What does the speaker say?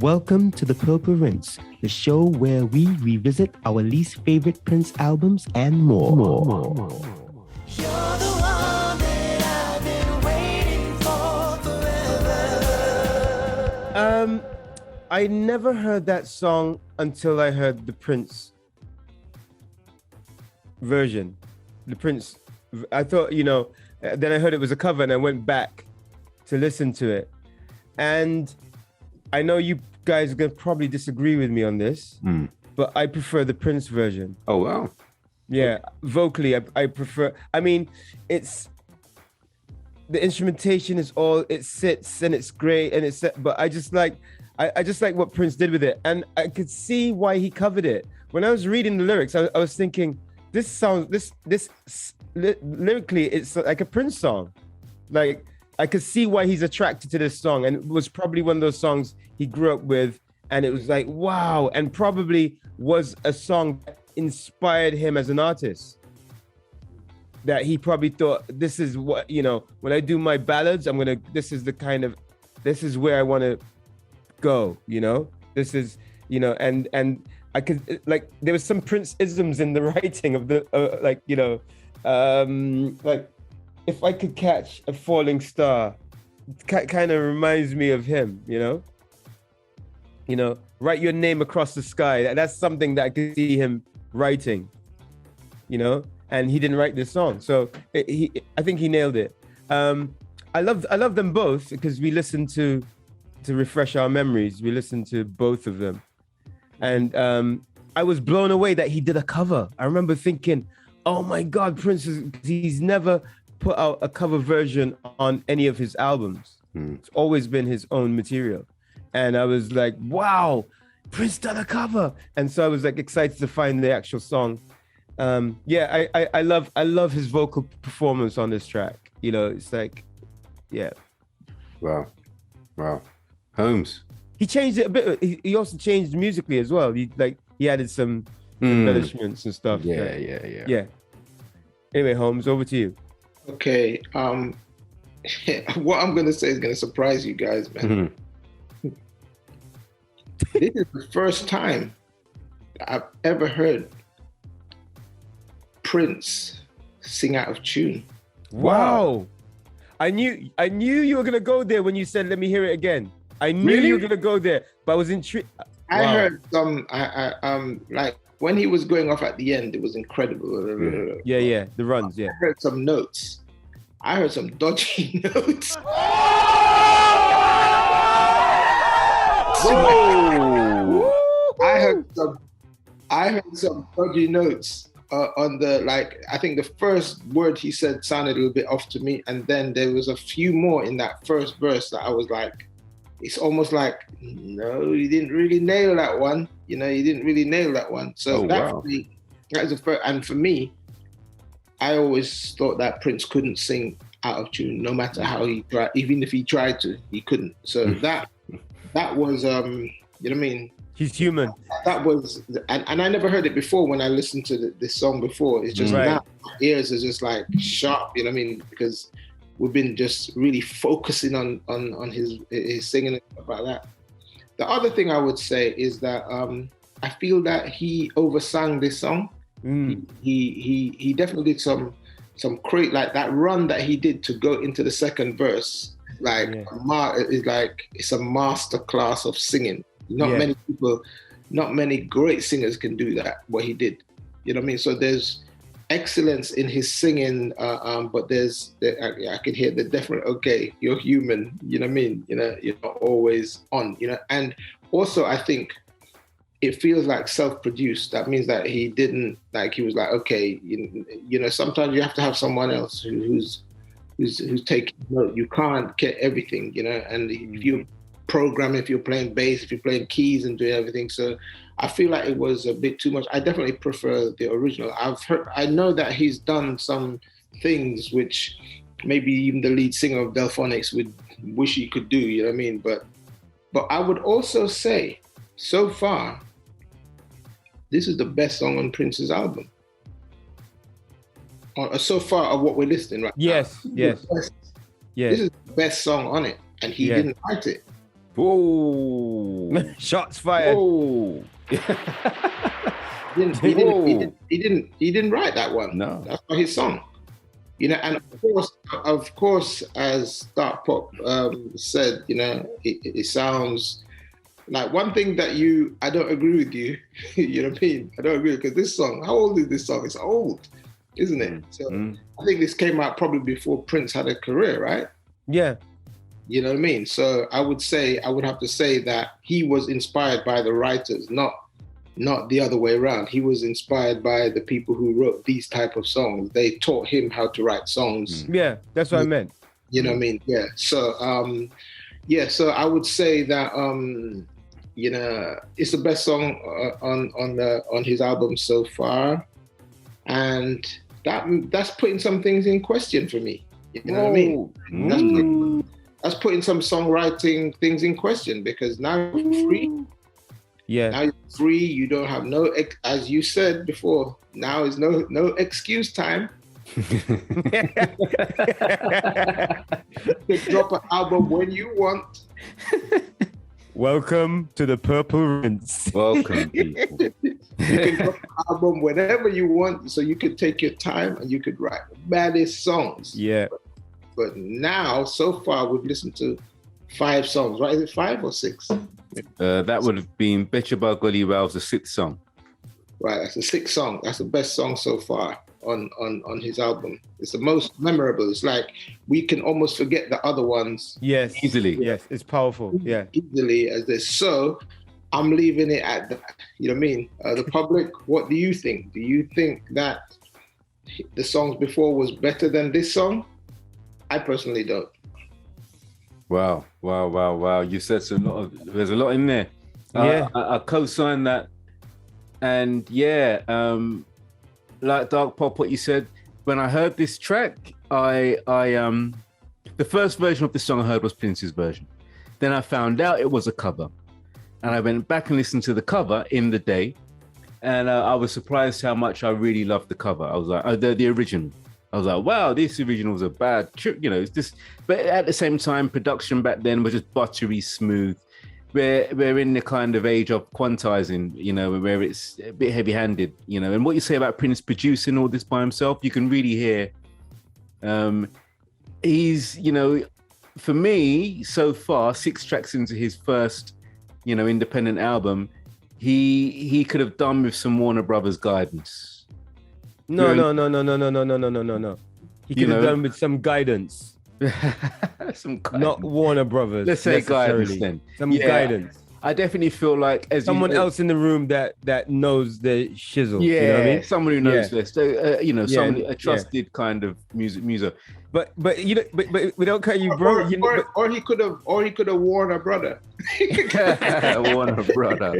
Welcome to the Purple Rinse, the show where we revisit our least favorite Prince albums and more. You're the one that I've been waiting for forever. I never heard that song until I heard the Prince version. The Prince, I thought, then I heard it was a cover and I went back to listen to it. And I know you guys are going to probably disagree with me on this, but I prefer the Prince version. Oh, wow. Yeah, vocally, I prefer. I mean, it's the instrumentation is all, it sits and it's great and it's, but I just like what Prince did with it, and I could see why he covered it. When I was reading the lyrics, I was thinking, this sounds lyrically, it's like a Prince song. Like I could see why he's attracted to this song, and it was probably one of those songs he grew up with, and it was like wow, and probably was a song that inspired him as an artist. That he probably thought, this is what, when I do my ballads, this is where I want to go, this is, and I could, like, there was some Prince isms in the writing of the, like, if I could catch a falling star, kind of reminds me of him, write your name across the sky. That's something that I could see him writing, and he didn't write this song. So I think he nailed it. I love them both because we listened to refresh our memories. We listened to both of them. And I was blown away that he did a cover. I remember thinking, oh my God, Prince, he's never put out a cover version on any of his albums. It's always been his own material. And I was like, wow, Prince done a cover. And so I was like excited to find the actual song. I love his vocal performance on this track. It's like, yeah. Wow. Holmes. He changed it a bit. He also changed musically as well. He added some embellishments and stuff. Yeah. Anyway, Holmes, over to you. Okay. What I'm gonna say is gonna surprise you guys, man. This is the first time I've ever heard Prince sing out of tune. Wow. I knew you were gonna go there when you said, "Let me hear it again." I knew Really? you were gonna go there, but I was intrigued. I heard some, like when he was going off at the end, it was incredible. Yeah, the runs, yeah. I heard some notes. I heard some dodgy notes. Whoa! I heard some dodgy notes on the, like, I think the first word he said sounded a little bit off to me, and then there was a few more in that first verse that I was like, it's almost like, no, you didn't really nail that one. You didn't really nail that one. So that was the first, and for me, I always thought that Prince couldn't sing out of tune, no matter how he tried. Even if he tried to, he couldn't. So that was, you know what I mean? He's human. That was, and I never heard it before when I listened to this song before. It's just now, my ears are just like sharp, you know what I mean? Because we've been just really focusing on his singing and stuff like that. The other thing I would say is that I feel that he oversang this song. He definitely did some great, like that run that he did to go into the second verse. It's a master class of singing. Not many great singers can do that, what he did. You know what I mean? So there's excellence in his singing, but I can hear the definite, okay, you're human, you know what I mean? You're not always on, and also I think it feels like self-produced. That means that he didn't, like, he was like, okay, sometimes you have to have someone else who's taking note. You can't get everything, and if you program, if you're playing bass, if you're playing keys and doing everything. So I feel like it was a bit too much. I definitely prefer the original. I know that he's done some things which maybe even the lead singer of Delphonics would wish he could do, you know what I mean? But I would also say, so far, this is the best song on Prince's album. So far of what we're listening right now. Yes. This is the best song on it, and he didn't write it. Whoa. Shots fired. Whoa. He didn't write that one. No. That's not his song. You know, and of course, as Dark Pop said, you know, it sounds like one thing that I don't agree with you. You know what I mean? I don't agree because this song, how old is this song? It's old, isn't it? So I think this came out probably before Prince had a career, right? Yeah. You know what I mean? So I would have to say that he was inspired by the writers, not the other way around. He was inspired by the people who wrote these type of songs. They taught him how to write songs. Yeah, that's what I meant. You know what I mean? Yeah. So so I would say that you know, it's the best song on his album so far, and that's putting some things in question for me. You know what I mean? That's putting some songwriting things in question because now you're free. Yeah. Now you're free. You don't have as you said before. Now is no excuse time. You can drop an album when you want. Welcome to the Purple Rinse. Welcome, people. You can drop an album whenever you want, so you could take your time and you could write the baddest songs. Yeah. But now, so far, we've listened to 5 songs, right? Is it 5 or 6? That would have been Betcha by Golly Ralph's the 6th song. Right, that's the 6th song. That's the best song so far on his album. It's the most memorable. It's like we can almost forget the other ones. Yes. Easily. Yes, it's powerful. Yeah. Easily as this. So I'm leaving it at that. You know what I mean? The public, what do you think? Do you think that the songs before was better than this song? I personally don't. Wow. You said there's a lot in there. Yeah. I co-sign that. And yeah, like Dark Pop, what you said, when I heard this track, I the first version of the song I heard was Prince's version. Then I found out it was a cover. And I went back and listened to the cover in the day. And I was surprised how much I really loved the cover. I was like, the original. I was like, wow, this original was a bad trip, you know, it's just, but at the same time, production back then was just buttery smooth. We're in the kind of age of quantizing, you know, where it's a bit heavy-handed, you know, and what you say about Prince producing all this by himself, you can really hear, he's, you know, for me, so far, 6 tracks into his first, you know, independent album, he could have done with some Warner Brothers guidance. No. He could have done with some guidance. Not Warner Brothers. Let's say guidance then. Some guidance. I definitely feel like someone else in the room that knows the shizzle. Yeah, you know what I mean? someone who knows this. You know, someone a trusted kind of music. But you know, but without cutting you, bro. Or he could have warned a brother. Warner brother.